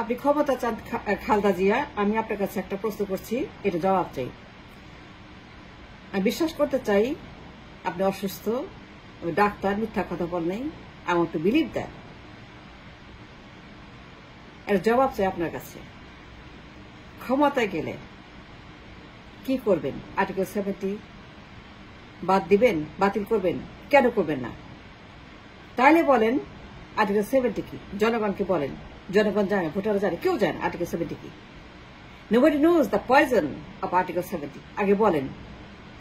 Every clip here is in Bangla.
আপনি ক্ষমতা চান খালেদা জিয়া, আমি আপনার কাছে একটা প্রশ্ন করছি, এটা জবাব চাই। আমি বিশ্বাস করতে চাই আপনি অসুস্থ, ডাক্তার মিথ্যা কথা বলেন। I want to believe that. এর জবাব চাই আপনার কাছে। ক্ষমতায় গেলে কি করবেন? আর্টিকেল 70 বাদ দিবেন, বাতিল করবেন? কেন করবেন না? তাহলে বলেন আর্টিকেল 70 কি? জনগণকে বলেন। জনগণ জানে, ভোটাররা জানে, কেউ জানে আর্টিকেল 70 কি। Nobody knows the poison of Article 70. আগে বলেন,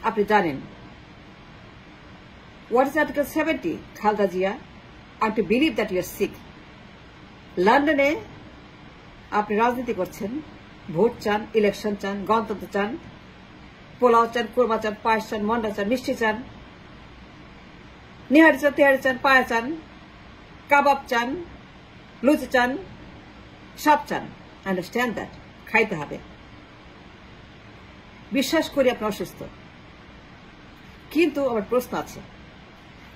আপনি জানেন। What is Article 70? Khaleda Zia, I have to believe that you are sick. লন্ডনে আপনি রাজনীতি করছেন, ভোট চান, ইলেকশন চান, গণতন্ত্র চান, পোলাও চান, কোরমা চান, পায়েস চান, মন্ডা চান, মিষ্টি চান, নিহারি চান, তেহারি চান, পায়া চান, কাবাব চান, লুচি চান, সব চান। Understand that. খাইতে হবে। বিশ্বাস করি আপনি অসুস্থ, কিন্তু আমার প্রশ্ন আছে।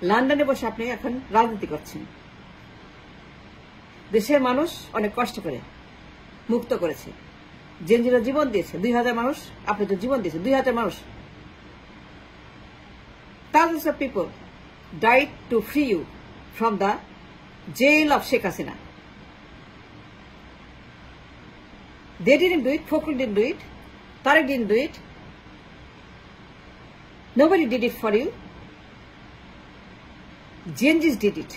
লন্ডনে বসে আপনি এখন রাজনীতি করছেন। দেশের মানুষ অনেক কষ্ট করে মুক্ত করেছে, জেনজিরা জীবন দিয়েছে, 2000 মানুষ আপনি তো জীবন দিয়েছে, 2000 মানুষ। Thousands of people died to free you from the jail of Sheikh Hasina. They didn't do it, Fokul didn't do it, Tariq didn't do it. Nobody did it for you. Genjis did it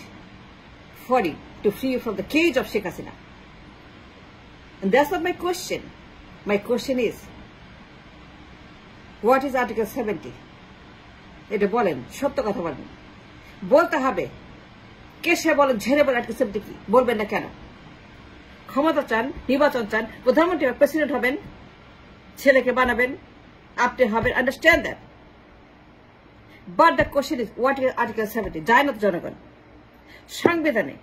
for you, to free you from the cage of Sheikh Hasina. And that's not my question. My question is, what is Article 70? এটা বলেন, সত্য কথা বলেন। বলতে হবে। কে সে বলেন, ঝেড়ে বলেন Article 70 কি? বলবেন না কেন? ক্ষমতা চান, নির্বাচন চান, প্রধানমন্ত্রী প্রেসিডেন্ট হবেন, ছেলেকে বানাবেন, আপনি হবেন, understand that. But the question is, what is article 70? যায় না তো জনগণ সংবিধানে,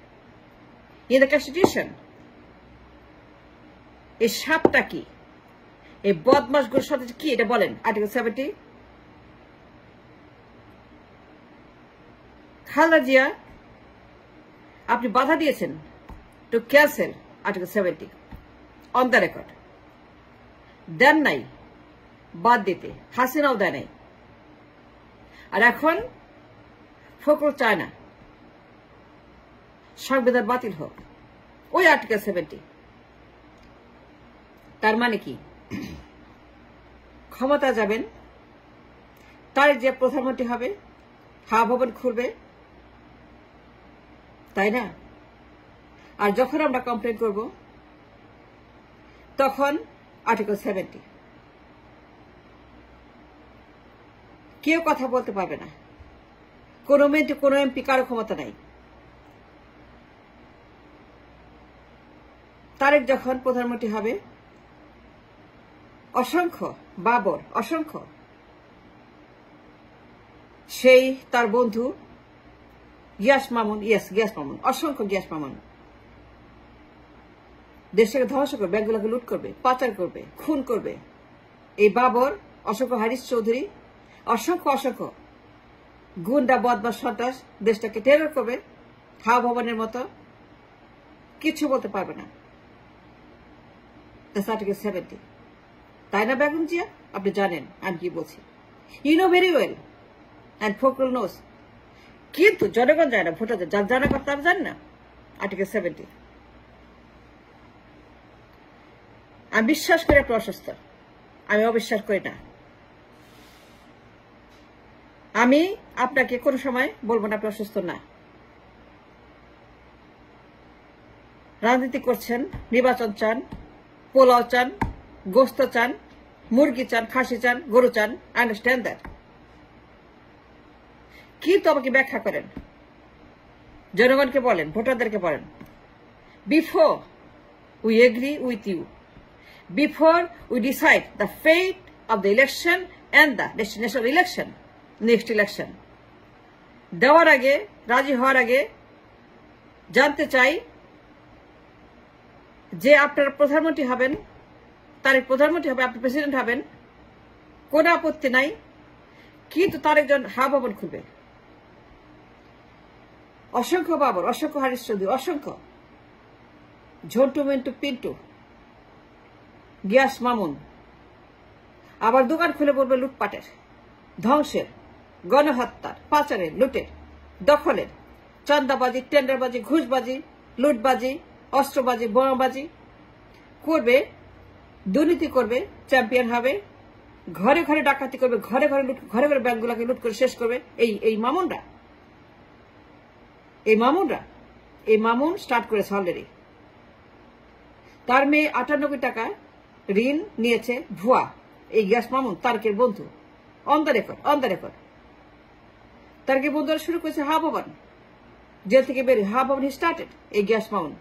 ইন দ্য কনস্টিটিউশন। এই সাপটা কি? এই বদমাশগুলোর সাথে কি? এটা বলেন আর্টিকেল 70। খালেদা জিয়া, আপনি বাধা দিয়েছেন to cancel article 70 on the record. দেন নাই বাদ দিতে, হাসিনাও দেয় নাই। আর এখন ফখরুল চায় না সংবিধান বাতিল হোক, ওই আর্টিকেল 70। তার মানে কি? ক্ষমতা যাবেন, তার যে প্রধানমন্ত্রী হবে, হাওয়া ভবন খুলবে, তাই না? আর যখন আমরা কমপ্লেন করব, তখন আর্টিকেল 70। কেউ কথা বলতে পারবে না, কোন এমপি, কারো ক্ষমতা নাই। তারেক যখন প্রধানমন্ত্রী হবে, অসংখ্য বাবর, অসংখ্য সেই তার বন্ধু গিয়াস মামুন, অসংখ্য গিয়াস মামুন দেশটাকে ধ্বংস করবে, ব্যাংকগুলোকে লুট করবে, পাচার করবে, খুন করবে। এই বাবর, অসংখ্য হারিস চৌধুরী, অসংখ্য গুন্ডা, বদমাশ, সন্ত্রাস দেশটাকে টেরর করবে, হাওয়া ভবনের মতো। কিছু বলতে পারবে না। আর্টিকেল 70, তাই না বেগম জিয়া? আপনি জানেন আমি কি বলছি। You know very well, and Fakhrul knows. কিন্তু জনগণ যায় না, ভোটারদের জানা কথা আমি জানি না আর্টিকেল 70। আমি বিশ্বাস করি আপনি অসুস্থ, আমি অবিশ্বাস করি না। আমি আপনাকে কোনো সময় বলবো না আপনি অসুস্থ না। রাজনীতি করছেন, নির্বাচন চান, পোলাও চান, গোস্ত চান, মুরগি চান, খাসি চান, গরু চান, আই আন্ডারস্ট্যান্ড দ্যাট। কিন্তু আমাকে ব্যাখ্যা করেন, জনগণকে বলেন, ভোটারদেরকে বলেন, before we agree with you, before we decide the fate of the election and the national election, next election, দেওয়ার আগে, রাজি হওয়ার আগে জানতে চাই যে আপনারা প্রধানমন্ত্রী হবেন, তারেক প্রধানমন্ত্রী হবে, আপনি প্রেসিডেন্ট হবেন, কোনো আপত্তি নাই। কিন্তু তার একজন হাওয়া ভবন খুলবে, অসংখ্য বাবর, অসংখ্য হারিস চৌধুরী, অসংখ্য ঝন্টু মিন্টু পিন্টু, গিয়াস মামুন আবার দোকান খুলে পড়বে লুটপাটের, ধ্বংসের, গণহত্যার, পাচারের, লুটের, দখলের, চাঁদাবাজি, টেন্ডারবাজি, ঘুষবাজি, লুটবাজি, অস্ত্রবাজি, বোমাবাজি করবে, দুর্নীতি করবে, চ্যাম্পিয়ন হবে, ঘরে ঘরে ডাকাতি করবে, ঘরে ঘরে লুট, ঘরে ঘরে ব্যাংকগুলোকে লুট করে শেষ করবে এই মামুনরা। এই মামুন স্টার্ট করেছে অলরেডি। তার মেয়ে 98 টাকা ঋণ নিয়েছে ভুয়া, এই গ্যাস মামুন তারকের বন্ধু, অন দ্য রেকর্ড। তারকের বন্ধুরা শুরু করেছে হা ভবন, জেল থেকে বেরিয়ে হা ভবন স্টার্টেড এই গ্যাস মামুন।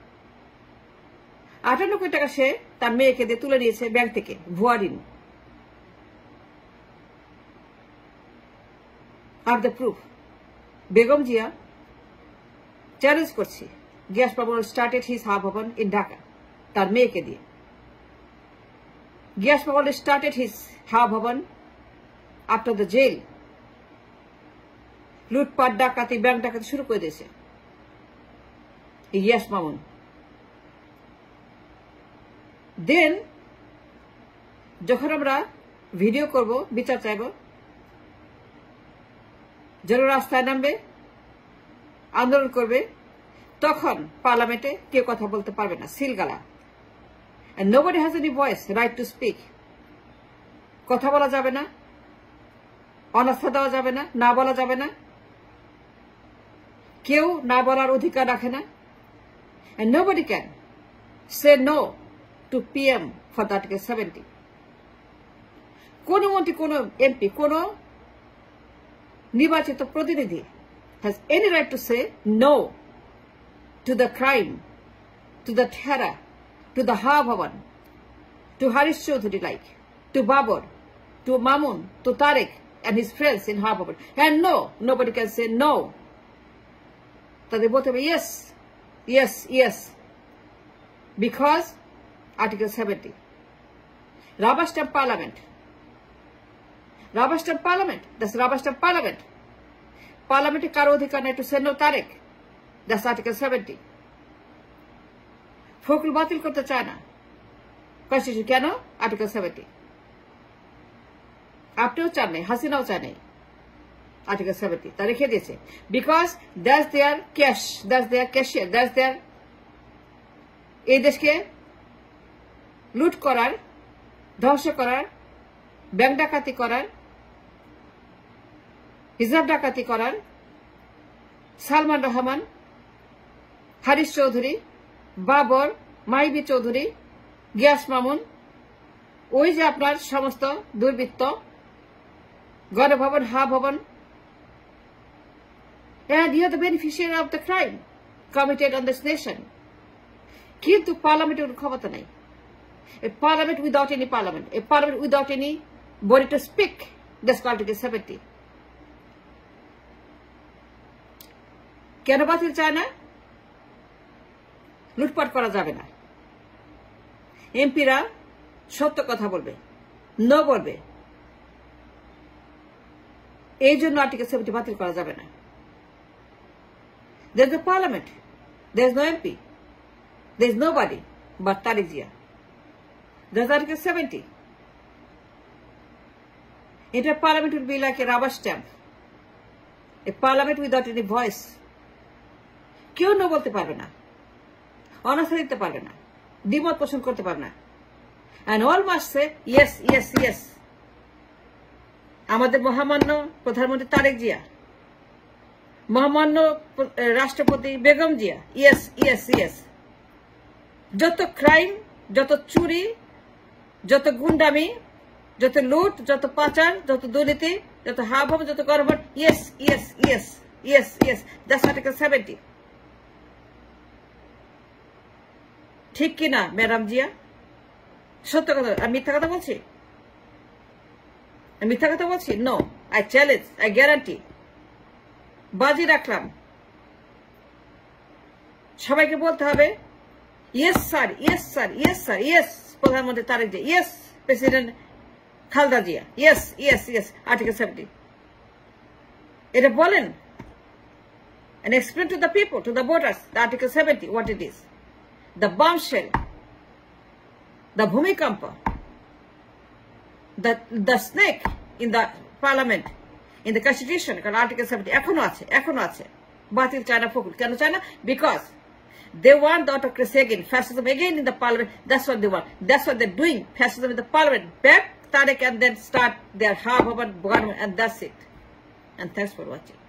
98 টাকা সে তার মেয়েকে দিয়ে তুলে নিয়েছে ব্যাংক থেকে ভুয়া ঋণ। Are the proof, Begum Zia challenge করছি, গ্যাস মামুন স্টার্টেড হিজ হা ভবন ইন ঢাকা তার মেয়েকে দিয়ে। গ্যাস মামুন স্টার্টেড হিজ হা ভবন আফটার দ্য জেল। লুটপাট, ডাকাতি, ব্যাংক ডাকাতি শুরু করে দিয়েছে গ্যাস মামুন। দেন যখন আমরা ভিডিও করব, বিচার চাইব, যারা রাস্তায় নামবে, আন্দোলন করবে, তখন পার্লামেন্টে কেউ কথা বলতে পারবে না, সিলগালা। And nobody has any voice, right to speak. কথা বলা যাবে না, অনাস্থা দেওয়া যাবে না, না বলা যাবে না, কেউ না বলার অধিকার রাখে না। And nobody can say no to PM for the Article 70. কোন মন্ত্রী, কোন এমপি, কোন নির্বাচিত প্রতিনিধি has any right to say no to the crime, to the terror, to the Ha Bhavan, to Harish Chaudhary, like, to Babur, to Mamun, to Tariq and his friends in Ha Bhavan. And no, nobody can say no. They both have yes, because Article 70. Rubber stamp parliament. That's rubber stamp parliament. Parliament karo adhikar nei to say no Tariq. That's Article 70. Fakhrul বাতিল করতে চায় না কনস্টিটিউশন, কেন? আর্টিকেল 70। আপনিও চান নাই, হাসিনাও চায় নাই আর্টিকেল 70, তা রেখে দিয়েছে। Because that's their cash, that's their cashier, that's their এই দেশকে লুট করার, ধ্বংস করার, ব্যাংক ডাকাতি করার, হিসাব ডাকাতি করার সালমান রহমান, হারিশ চৌধুরী, বাবর, মাইবি চৌধুরী, গিয়াস মামুন, ওই যে আপনার সমস্ত দুর্বৃত্ত, গণভবন, হা ভবন, and you are the beneficiary of the crime committed on this nation. কিন্তু পার্লামেন্টের ক্ষমতা নাই। A parliament without any parliament, a parliament without any body to speak, that's called Article 70. কেন বাতিল চায় না? লুটপাট করা যাবে না, এমপিরা সত্য কথা বলবে, নো বলবে, এই জন্য আর্টিকেল 70 বাতিল করা যাবে না। There is a parliament, there is no MP, there is nobody but Tariq Zia. There's Article 70. Inter parliament will be like a rubber stamp, a parliament without any voice. কেউ নো বলতে পারবে না, অনাস্থা দিতে পারবে না, দ্বিমত পোষণ করতে পারবে না। And all must say yes. আমাদের মহামান্য প্রধানমন্ত্রী তারেক জিয়া, মহামান্য রাষ্ট্রপতি বেগম জিয়া, yes. যত ক্রাইম, যত চুরি, যত গুন্ডামি, যত লুট, যত পাচার, যত দুর্নীতি, যত হাবভাব, যত গণভোট, yes. That's Article 70. ঠিক কিনা ম্যাডাম জিয়া? সত্য কথা, আমি মিথ্যা কথা বলছি? No, I challenge, I guarantee, বাজি রাখলাম, সবাইকে বলতে হবে ইয়েস স্যার, প্রধানমন্ত্রী Tarique Zia, yes president Khaleda Zia, yes article 70। এটা বলেন and explain to the people, to the voters, the Article 70, what it is. the bombshell, the Bhumikampa, the snake in the parliament, in the constitution, Article 70, এখনো আছে, বাতিল চায় না ফখরুল, কেন চায় না? Because they want the autocracy again, fascism again in the parliament. That's what they want. That's what they're doing. Fascism in the parliament. Back Tariq and then start their half of government, and that's it. And thanks for watching.